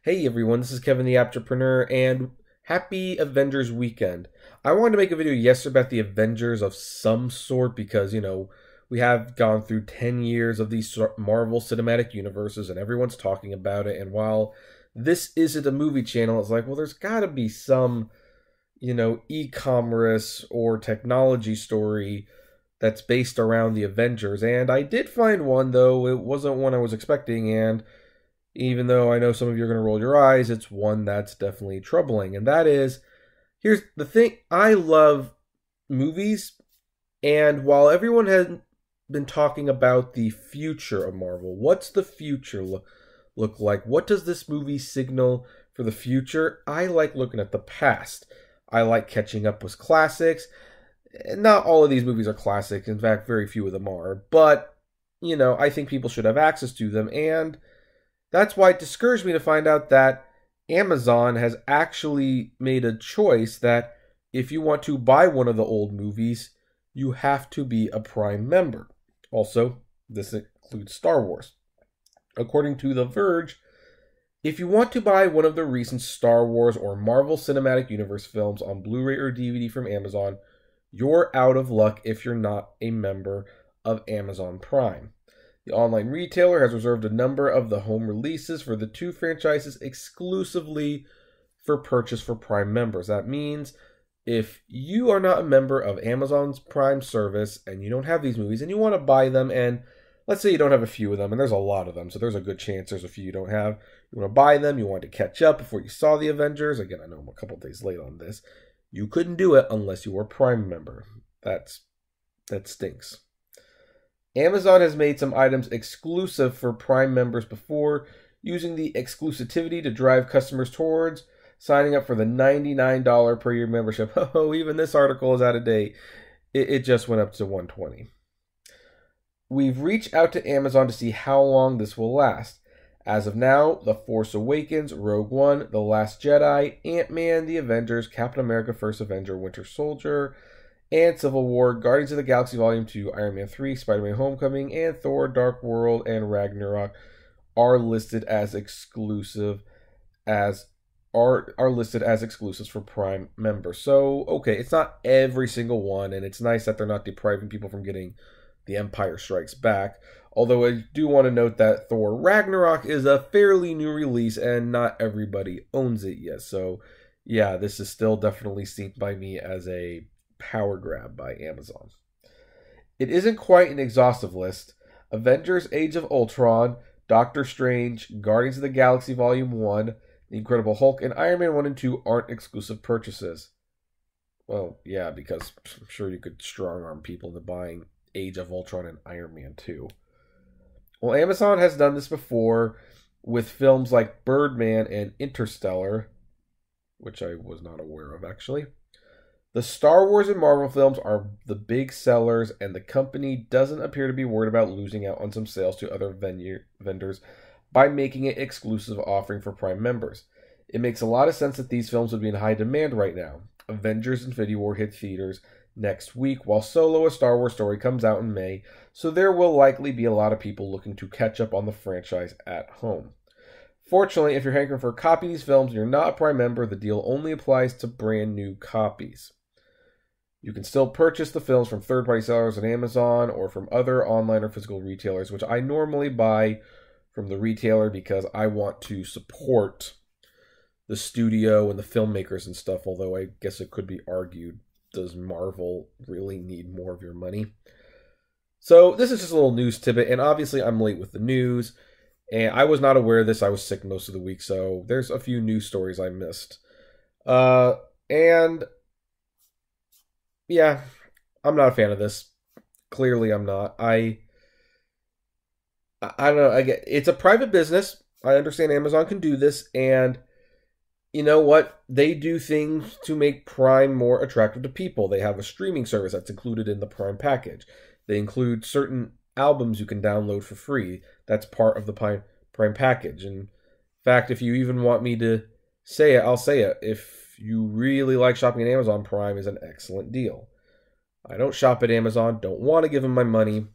Hey everyone, this is Kevin the Entrepreneur, and happy Avengers weekend. I wanted to make a video yesterday about the Avengers of some sort because, we have gone through 10 years of these Marvel Cinematic Universes and everyone's talking about it. And while this isn't a movie channel, it's like, well, there's got to be some, e-commerce or technology story that's based around the Avengers. And I did find one, though it wasn't one I was expecting, and even though I know some of you are going to roll your eyes, it's one that's definitely troubling. And that is, here's the thing, I love movies, and while everyone has been talking about the future of Marvel, what's the future look like? What does this movie signal for the future? I like looking at the past. I like catching up with classics. Not all of these movies are classics. In fact, very few of them are. But, I think people should have access to them. And that's why it discouraged me to find out that Amazon has actually made a choice that if you want to buy one of the old movies, you have to be a Prime member. Also, this includes Star Wars. According to The Verge, if you want to buy one of the recent Star Wars or Marvel Cinematic Universe films on Blu-ray or DVD from Amazon, you're out of luck if you're not a member of Amazon Prime. The online retailer has reserved a number of the home releases for the two franchises exclusively for purchase for Prime members. That means if you are not a member of Amazon's Prime service and you don't have these movies and you want to buy them, and let's say you don't have a few of them, and there's a lot of them, so there's a good chance there's a few you don't have. You want to buy them, you want to catch up before you saw the Avengers. Again, I know I'm a couple days late on this. You couldn't do it unless you were a Prime member. That stinks. Amazon has made some items exclusive for Prime members before, using the exclusivity to drive customers towards signing up for the $99 per year membership. Oh, even this article is out of date. It just went up to $120. We've reached out to Amazon to see how long this will last. As of now, The Force Awakens, Rogue One, The Last Jedi, Ant-Man, The Avengers, Captain America First Avenger, Winter Soldier, and Civil War, Guardians of the Galaxy Volume 2, Iron Man 3, Spider-Man Homecoming, and Thor, Dark World, and Ragnarok are listed as exclusives for Prime members. So, okay, it's not every single one, and it's nice that they're not depriving people from getting The Empire Strikes Back. Although I do want to note that Thor Ragnarok is a fairly new release, and not everybody owns it yet. So, yeah, this is still definitely seen by me as a power grab by Amazon. It isn't quite an exhaustive list. Avengers Age of Ultron, Doctor Strange, Guardians of the Galaxy Volume 1, The Incredible Hulk, and Iron Man 1 and 2 aren't exclusive purchases. Well, yeah, because I'm sure you could strong-arm people into buying Age of Ultron and Iron Man 2. Well, Amazon has done this before with films like Birdman and Interstellar, which I was not aware of, actually. The Star Wars and Marvel films are the big sellers, and the company doesn't appear to be worried about losing out on some sales to other vendors by making it exclusive offering for Prime members. It makes a lot of sense that these films would be in high demand right now. Avengers Infinity War hit theaters next week, while Solo, a Star Wars story, comes out in May, so there will likely be a lot of people looking to catch up on the franchise at home. Fortunately, if you're hankering for a copy of these films and you're not a Prime member, the deal only applies to brand new copies. You can still purchase the films from third-party sellers on Amazon or from other online or physical retailers, which I normally buy from the retailer because I want to support the studio and the filmmakers and stuff, although I guess it could be argued, does Marvel really need more of your money? So this is just a little news tidbit, and obviously I'm late with the news, and I was not aware of this. I was sick most of the week, so there's a few news stories I missed. And yeah, I'm not a fan of this. Clearly, I'm not. I don't know. It's a private business. I understand Amazon can do this, and you know what? They do things to make Prime more attractive to people. They have a streaming service that's included in the Prime package. They include certain albums you can download for free. That's part of the Prime package. In fact, if you even want me to say it, I'll say it. If you really like shopping at Amazon, Prime is an excellent deal. I don't shop at Amazon, don't want to give them my money.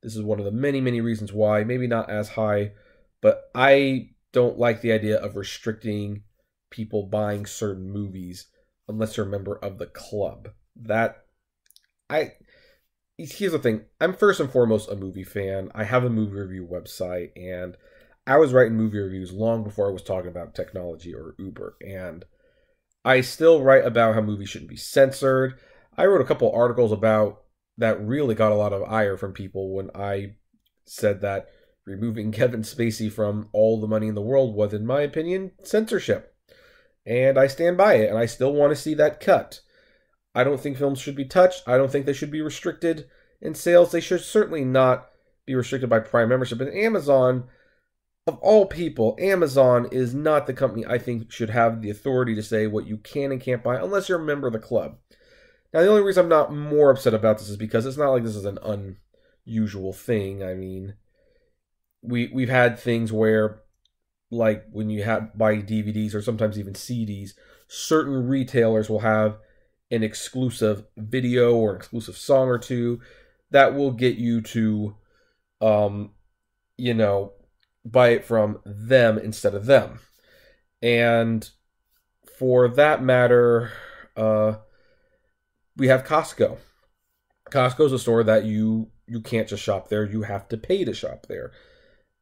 This is one of the many, many reasons why. Maybe not as high, but I don't like the idea of restricting people buying certain movies unless you're a member of the club. Here's the thing. I'm first and foremost a movie fan. I have a movie review website, and I was writing movie reviews long before I was talking about technology or Uber. And I still write about how movies shouldn't be censored. I wrote a couple articles about that really got a lot of ire from people when I said that removing Kevin Spacey from All the Money in the World was, in my opinion, censorship. And I stand by it, and I still want to see that cut. I don't think films should be touched. I don't think they should be restricted in sales. They should certainly not be restricted by Prime membership. And Amazon, of all people, Amazon is not the company I think should have the authority to say what you can and can't buy unless you're a member of the club. Now, the only reason I'm not more upset about this is because it's not like this is an unusual thing. I mean, we've had things where, like when you buy DVDs or sometimes even CDs, certain retailers will have an exclusive video or exclusive song or two that will get you to, buy it from them instead of them. And for that matter, we have Costco. Costco is a store that you can't just shop there. You have to pay to shop there.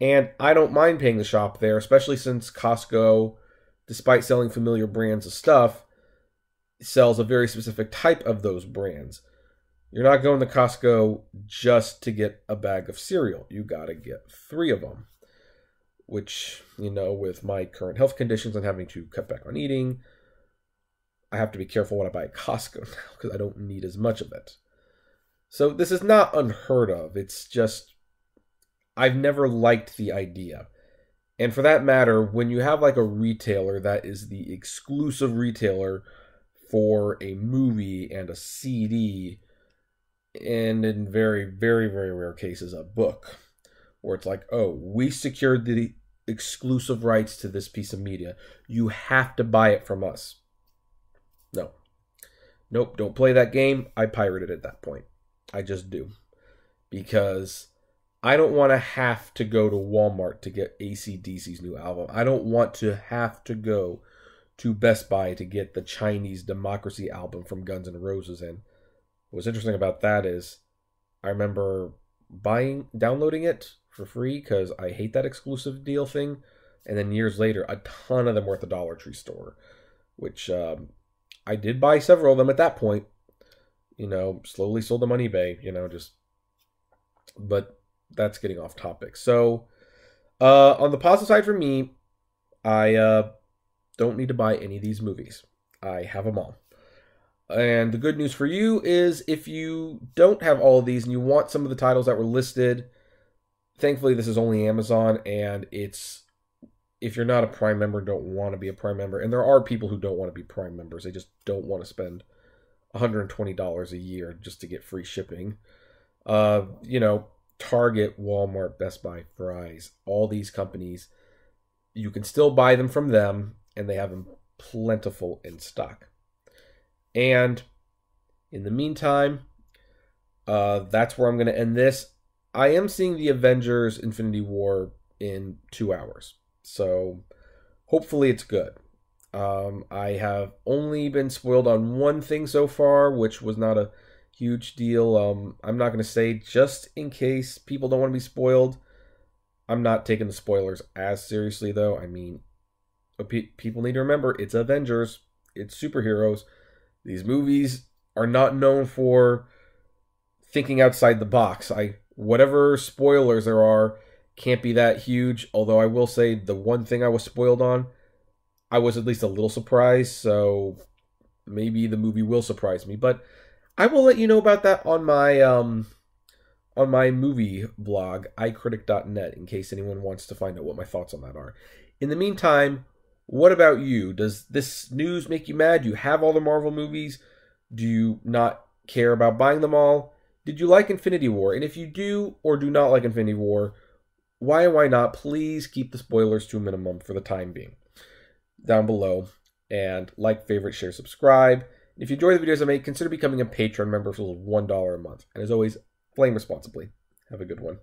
And I don't mind paying to shop there, especially since Costco, despite selling familiar brands of stuff, sells a very specific type of those brands. You're not going to Costco just to get a bag of cereal. You got to get 3 of them, which, with my current health conditions and having to cut back on eating, I have to be careful what I buy at Costco now because I don't need as much of it. So this is not unheard of. It's just, I've never liked the idea. And for that matter, when you have like a retailer that is the exclusive retailer for a movie and a CD, and in very, very, very rare cases, a book, where it's like, oh, we secured the exclusive rights to this piece of media. You have to buy it from us. No. Nope, don't play that game. I pirated at that point. I just do. Because I don't want to have to go to Walmart to get AC/DC's new album. I don't want to have to go to Best Buy to get the Chinese Democracy album from Guns N' Roses. And what's interesting about that is I remember downloading it for free because I hate that exclusive deal thing. And then years later, a ton of them were at the Dollar Tree store, which I did buy several of them at that point. Slowly sold them on eBay, but that's getting off topic. So on the positive side for me, I don't need to buy any of these movies. I have them all. And the good news for you is if you don't have all of these and you want some of the titles that were listed, thankfully this is only Amazon, and if you're not a Prime member, don't want to be a Prime member, and there are people who don't want to be Prime members, they just don't want to spend $120 a year just to get free shipping. Target, Walmart, Best Buy, Fry's, all these companies, you can still buy them from them, and they have them plentiful in stock. And in the meantime, that's where I'm going to end this. I am seeing the Avengers Infinity War in 2 hours, so hopefully it's good. I have only been spoiled on one thing so far, which was not a huge deal. I'm not going to say, just in case people don't want to be spoiled. I'm not taking the spoilers as seriously, though. I mean, people need to remember, it's Avengers. It's superheroes. These movies are not known for thinking outside the box. Whatever spoilers there are can't be that huge, although I will say the one thing I was spoiled on, I was at least a little surprised, so maybe the movie will surprise me. But I will let you know about that on my movie blog, iCritic.net, in case anyone wants to find out what my thoughts on that are. In the meantime, what about you? Does this news make you mad? Do you have all the Marvel movies? Do you not care about buying them all? Did you like Infinity War? And if you do or do not like Infinity War, why and why not? Please keep the spoilers to a minimum for the time being. Down below. And like, favorite, share, subscribe. If you enjoy the videos I make, consider becoming a Patreon member for $1 a month. And as always, flame responsibly. Have a good one.